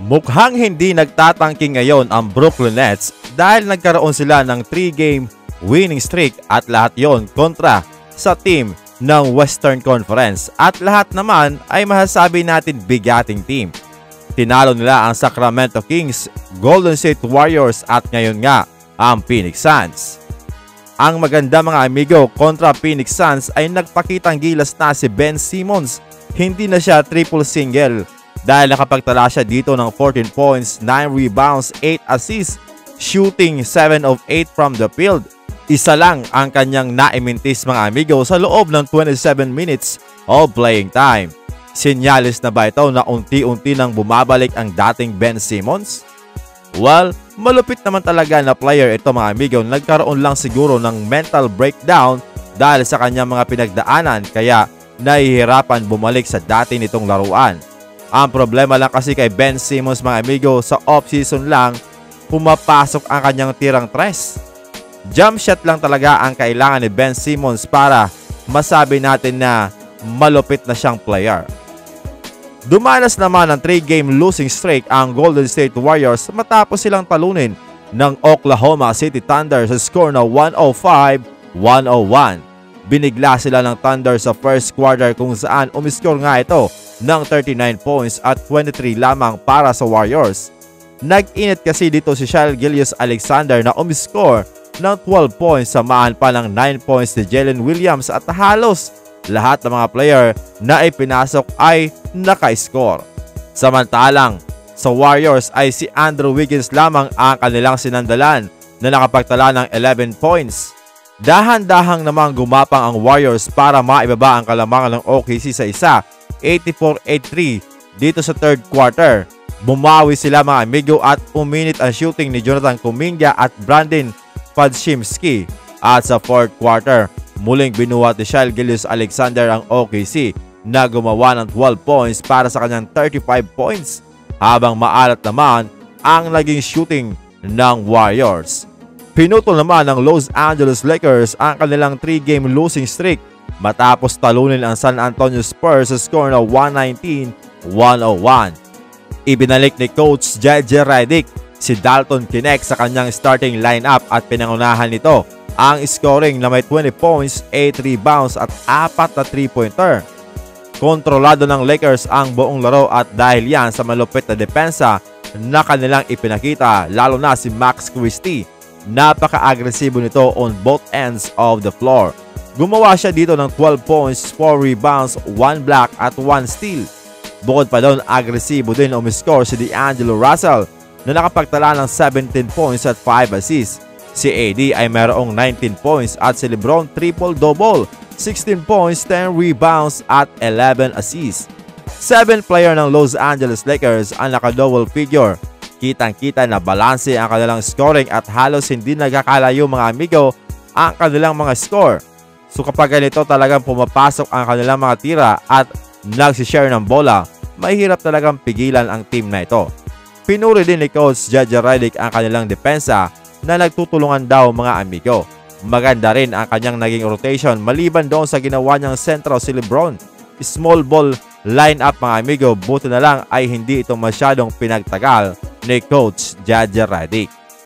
Mukhang hindi nagtatangking ngayon ang Brooklyn Nets dahil nagkaroon sila ng 3-game winning streak at lahat yon kontra sa team ng Western Conference at lahat naman ay masasabi natin bigating team. Tinalo nila ang Sacramento Kings, Golden State Warriors at ngayon nga ang Phoenix Suns. Ang maganda mga amigo, kontra Phoenix Suns ay nagpakitang gilas na si Ben Simmons. Hindi na siya triple single dahil nakapagtala siya dito ng 14 points, 9 rebounds, 8 assists, shooting 7 of 8 from the field. Isa lang ang kanyang naimintis mga amigo sa loob ng 27 minutes of playing time. Senyales na ba ito na unti-unti nang bumabalik ang dating Ben Simmons? Well, malupit naman talaga na player ito mga amigo. Nagkaroon lang siguro ng mental breakdown dahil sa kanyang mga pinagdaanan kaya nahihirapan bumalik sa dati nitong laruan. Ang problema lang kasi kay Ben Simmons mga amigo, sa off-season lang pumapasok ang kanyang tirang tres. Jump shot lang talaga ang kailangan ni Ben Simmons para masabi natin na malupit na siyang player. Dumanas naman ng 3-game losing streak ang Golden State Warriors matapos silang talunin ng Oklahoma City Thunder sa score na 105-101. Binigla sila ng Thunder sa first quarter kung saan umiscore nga ito ng 39 points at 23 lamang para sa Warriors. Nag-init kasi dito si Shai Gilgeous-Alexander na umiscore ng 12 points, samahan pa ng 9 points ni Jalen Williams at halos lahat ng mga player na ipinasok ay naka-score. Samantalang sa Warriors ay si Andrew Wiggins lamang ang kanilang sinandalan na nakapagtala ng 11 points. Dahan-dahang namang gumapang ang Warriors para maibaba ang kalamangan ng OKC sa isa, 84-83 dito sa third quarter. Bumawi sila mga amigo at uminit ang shooting ni Jonathan Kuminga at Brandon Podziemski. At sa fourth quarter, muling binuhat ni Shai Gilgeous-Alexander ang OKC na gumawa ng 12 points para sa kanyang 35 points habang maalat naman ang naging shooting ng Warriors. Pinutol naman ng Los Angeles Lakers ang kanilang 3-game losing streak matapos talunin ang San Antonio Spurs sa score na 119-101. Ibinalik ni Coach JJ Redick si Dalton Knecht sa kanyang starting lineup at pinangunahan nito ang scoring na may 20 points, 8 rebounds at 4 na 3-pointer. Kontrolado ng Lakers ang buong laro at dahil yan sa malupit na depensa na kanilang ipinakita, lalo na si Max Christie. Napaka-agresibo nito on both ends of the floor. Gumawa siya dito ng 12 points, 4 rebounds, 1 block at 1 steal. Bukod pa doon, agresibo din umiscore si D'Angelo Russell na nakapagtala ng 17 points at 5 assists. Si AD ay mayroong 19 points at si LeBron triple-double, 16 points, 10 rebounds at 11 assists. 7 player ng Los Angeles Lakers ang naka-double figure. Kitang-kita na balanse ang kanilang scoring at halos hindi nagkakalayo mga amigo ang kanilang mga score. So kapag ganito talagang pumapasok ang kanilang mga tira at nagsishare ng bola, mahirap talagang pigilan ang team na ito. Pinuri din ni Coach JJ Redick ang kanilang depensa na nagtutulungan daw mga amigo. Maganda rin ang kanyang naging rotation maliban doon sa ginawa niyang sentro si LeBron. Small ball lineup mga amigo, buti na lang ay hindi ito masyadong pinagtagal ni Coach JJ Redick.